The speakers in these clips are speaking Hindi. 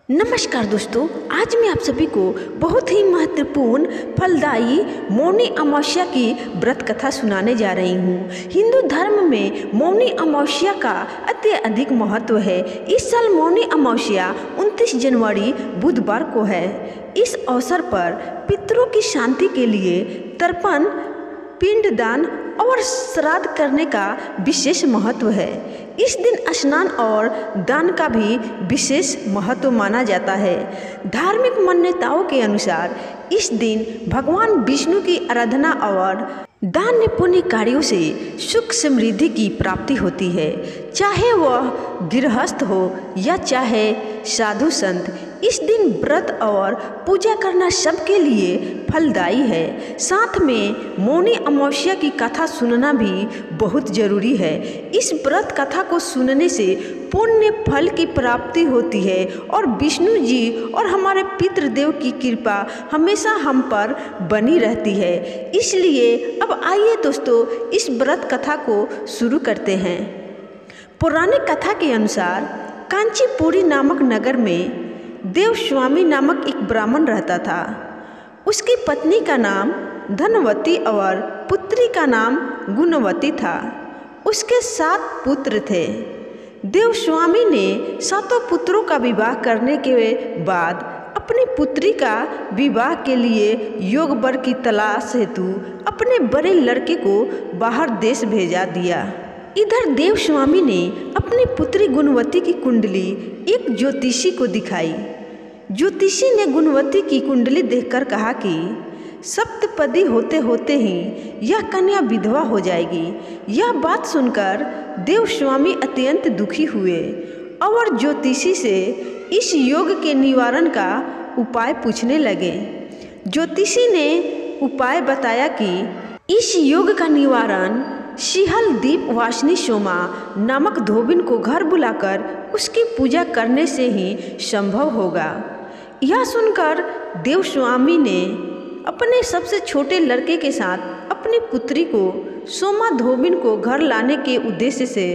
नमस्कार दोस्तों, आज मैं आप सभी को बहुत ही महत्वपूर्ण फलदायी मौनी अमावस्या की व्रत कथा सुनाने जा रही हूँ। हिंदू धर्म में मौनी अमावस्या का अत्यधिक महत्व है। इस साल मौनी अमावस्या 29 जनवरी बुधवार को है। इस अवसर पर पितरों की शांति के लिए तर्पण, पिंडदान और श्राद्ध करने का विशेष महत्व है। इस दिन स्नान और दान का भी विशेष महत्व माना जाता है। धार्मिक मान्यताओं के अनुसार इस दिन भगवान विष्णु की आराधना और दान पुण्य कार्यों से सुख समृद्धि की प्राप्ति होती है। चाहे वह गृहस्थ हो या चाहे साधु संत, इस दिन व्रत और पूजा करना सबके लिए फलदायी है। साथ में मौनी अमावस्या की कथा सुनना भी बहुत जरूरी है। इस व्रत कथा को सुनने से पुण्य फल की प्राप्ति होती है और विष्णु जी और हमारे पितृदेव की कृपा हमेशा हम पर बनी रहती है। इसलिए अब आइए दोस्तों, इस व्रत कथा को शुरू करते हैं। पौराणिक कथा के अनुसार कांचीपुरी नामक नगर में देवस्वामी नामक एक ब्राह्मण रहता था। उसकी पत्नी का नाम धनवती और पुत्री का नाम गुणवती था। उसके 7 पुत्र थे। देवस्वामी ने 7 पुत्रों का विवाह करने के बाद अपनी पुत्री का विवाह के लिए योग्य वर की तलाश हेतु अपने बड़े लड़के को बाहर देश भेजा दिया। इधर देवस्वामी ने अपनी पुत्री गुणवती की कुंडली एक ज्योतिषी को दिखाई। ज्योतिषी ने गुणवती की कुंडली देखकर कहा कि सप्तपदी होते होते ही यह कन्या विधवा हो जाएगी। यह बात सुनकर देवस्वामी अत्यंत दुखी हुए और ज्योतिषी से इस योग के निवारण का उपाय पूछने लगे। ज्योतिषी ने उपाय बताया कि इस योग का निवारण सिहल दीप वासिनी सोमा नामक धोबिन को घर बुलाकर उसकी पूजा करने से ही संभव होगा। यह सुनकर देवस्वामी ने अपने सबसे छोटे लड़के के साथ अपनी पुत्री को सोमा धोबिन को घर लाने के उद्देश्य से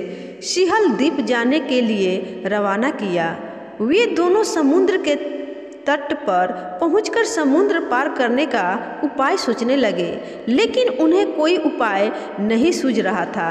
सिहल द्वीप जाने के लिए रवाना किया। वे दोनों समुद्र के तट पर पहुंचकर समुद्र पार करने का उपाय सोचने लगे, लेकिन उन्हें कोई उपाय नहीं सूझ रहा था।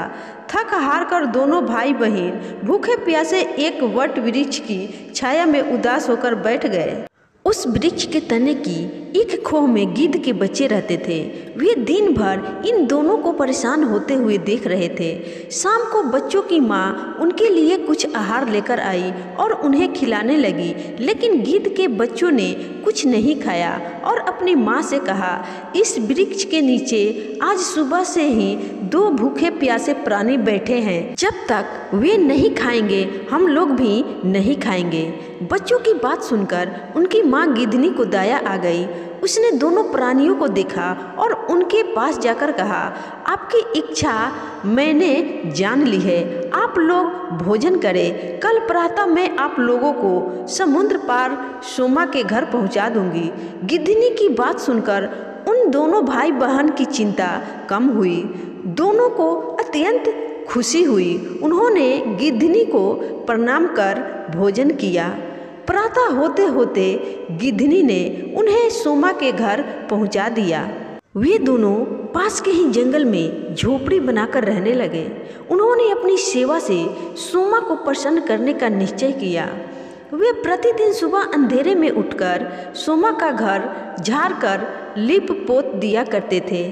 थक हार कर दोनों भाई बहन भूखे प्यासे एक वट वृक्ष की छाया में उदास होकर बैठ गए। उस वृक्ष के तने की एक खोह में गिद्ध के बच्चे रहते थे। वे दिन भर इन दोनों को परेशान होते हुए देख रहे थे। शाम को बच्चों की माँ उनके लिए कुछ आहार लेकर आई और उन्हें खिलाने लगी, लेकिन गिद्ध के बच्चों ने कुछ नहीं खाया और अपनी माँ से कहा, इस वृक्ष के नीचे आज सुबह से ही 2 भूखे प्यासे प्राणी बैठे हैं। जब तक वे नहीं खाएंगे हम लोग भी नहीं खाएंगे। बच्चों की बात सुनकर उनकी माँ गिद्धनी को दया आ गई। उसने दोनों प्राणियों को देखा और उनके पास जाकर कहा, आपकी इच्छा मैंने जान ली है। आप लोग भोजन करें। कल प्रातः मैं आप लोगों को समुद्र पार सोमा के घर पहुंचा दूंगी। गिद्धनी की बात सुनकर उन दोनों भाई बहन की चिंता कम हुई। दोनों को अत्यंत खुशी हुई। उन्होंने गिद्धनी को प्रणाम कर भोजन किया। प्रातः होते होते गिद्धनी ने उन्हें सोमा के घर पहुंचा दिया। वे दोनों पास के ही जंगल में झोपड़ी बनाकर रहने लगे। उन्होंने अपनी सेवा से सोमा को प्रसन्न करने का निश्चय किया। वे प्रतिदिन सुबह अंधेरे में उठकर सोमा का घर झाड़ कर लीप पोत दिया करते थे।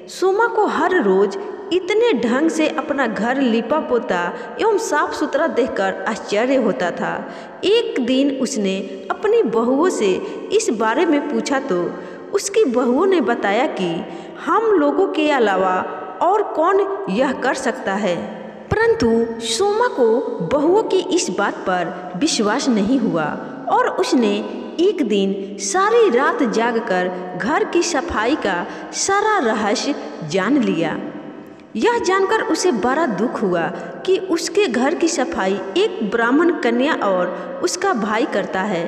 सोमा को हर रोज इतने ढंग से अपना घर लिपा पोता एवं साफ सुथरा देखकर आश्चर्य होता था। एक दिन उसने अपनी बहुओं से इस बारे में पूछा तो उसकी बहुओं ने बताया कि हम लोगों के अलावा और कौन यह कर सकता है। परंतु सोमा को बहुओं की इस बात पर विश्वास नहीं हुआ और उसने एक दिन सारी रात जागकर घर की सफाई का सारा रहस्य जान लिया। यह जानकर उसे बड़ा दुख हुआ कि उसके घर की सफाई एक ब्राह्मण कन्या और उसका भाई करता है।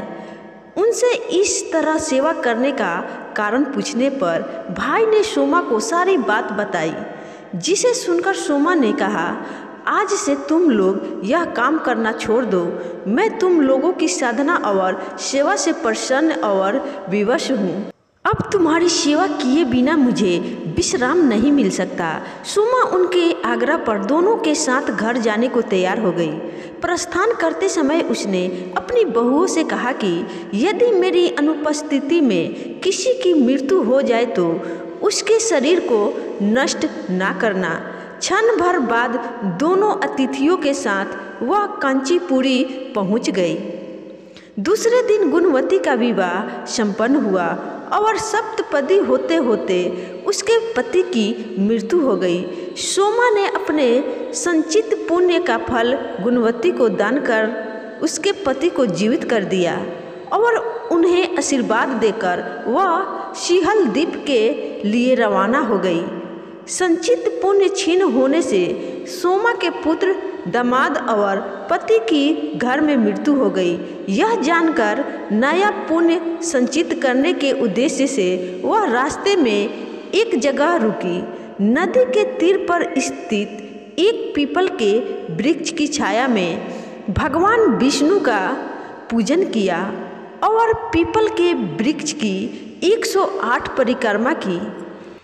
उनसे इस तरह सेवा करने का कारण पूछने पर भाई ने सोमा को सारी बात बताई, जिसे सुनकर सोमा ने कहा, आज से तुम लोग यह काम करना छोड़ दो। मैं तुम लोगों की साधना और सेवा से प्रसन्न और विवश हूँ। अब तुम्हारी सेवा किए बिना मुझे विश्राम नहीं मिल सकता। सोमा उनके आग्रह पर दोनों के साथ घर जाने को तैयार हो गई। प्रस्थान करते समय उसने अपनी बहुओं से कहा कि यदि मेरी अनुपस्थिति में किसी की मृत्यु हो जाए तो उसके शरीर को नष्ट ना करना। क्षण भर बाद दोनों अतिथियों के साथ वह कांचीपुरी पहुंच गई। दूसरे दिन गुणवती का विवाह संपन्न हुआ और सप्तपदी होते होते उसके पति की मृत्यु हो गई। सोमा ने अपने संचित पुण्य का फल गुणवती को दान कर उसके पति को जीवित कर दिया और उन्हें आशीर्वाद देकर वह सिहल द्वीप के लिए रवाना हो गई। संचित पुण्य छीन होने से सोमा के पुत्र, दामाद और पति की घर में मृत्यु हो गई। यह जानकर नया पुण्य संचित करने के उद्देश्य से वह रास्ते में एक जगह रुकी। नदी के तीर पर स्थित एक पीपल के वृक्ष की छाया में भगवान विष्णु का पूजन किया और पीपल के वृक्ष की 108 परिक्रमा की।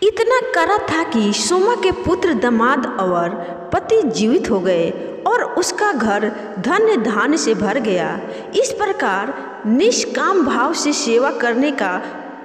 इतना करा था कि सोमा के पुत्र, दामाद और पति जीवित हो गए और उसका घर धन्य धान्य से भर गया। इस प्रकार निष्काम भाव से सेवा करने का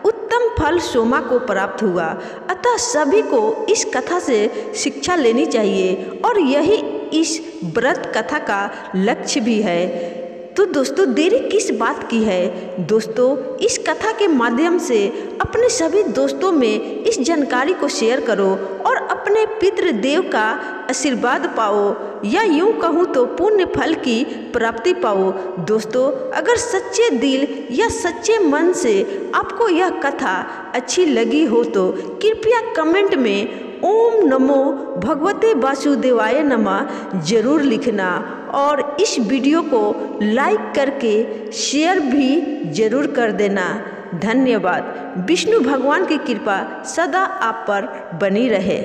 उत्तम फल सोमा को प्राप्त हुआ। अतः सभी को इस कथा से शिक्षा लेनी चाहिए और यही इस व्रत कथा का लक्ष्य भी है। तो दोस्तों, देरी किस बात की है। दोस्तों, इस कथा के माध्यम से अपने सभी दोस्तों में इस जानकारी को शेयर करो और अपने पितृदेव का आशीर्वाद पाओ, या यूँ कहूँ तो पुण्य फल की प्राप्ति पाओ। दोस्तों, अगर सच्चे दिल या सच्चे मन से आपको यह कथा अच्छी लगी हो तो कृपया कमेंट में ओम नमो भगवते वासुदेवाय नमः जरूर लिखना और इस वीडियो को लाइक करके शेयर भी जरूर कर देना। धन्यवाद। विष्णु भगवान की कृपा सदा आप पर बनी रहे।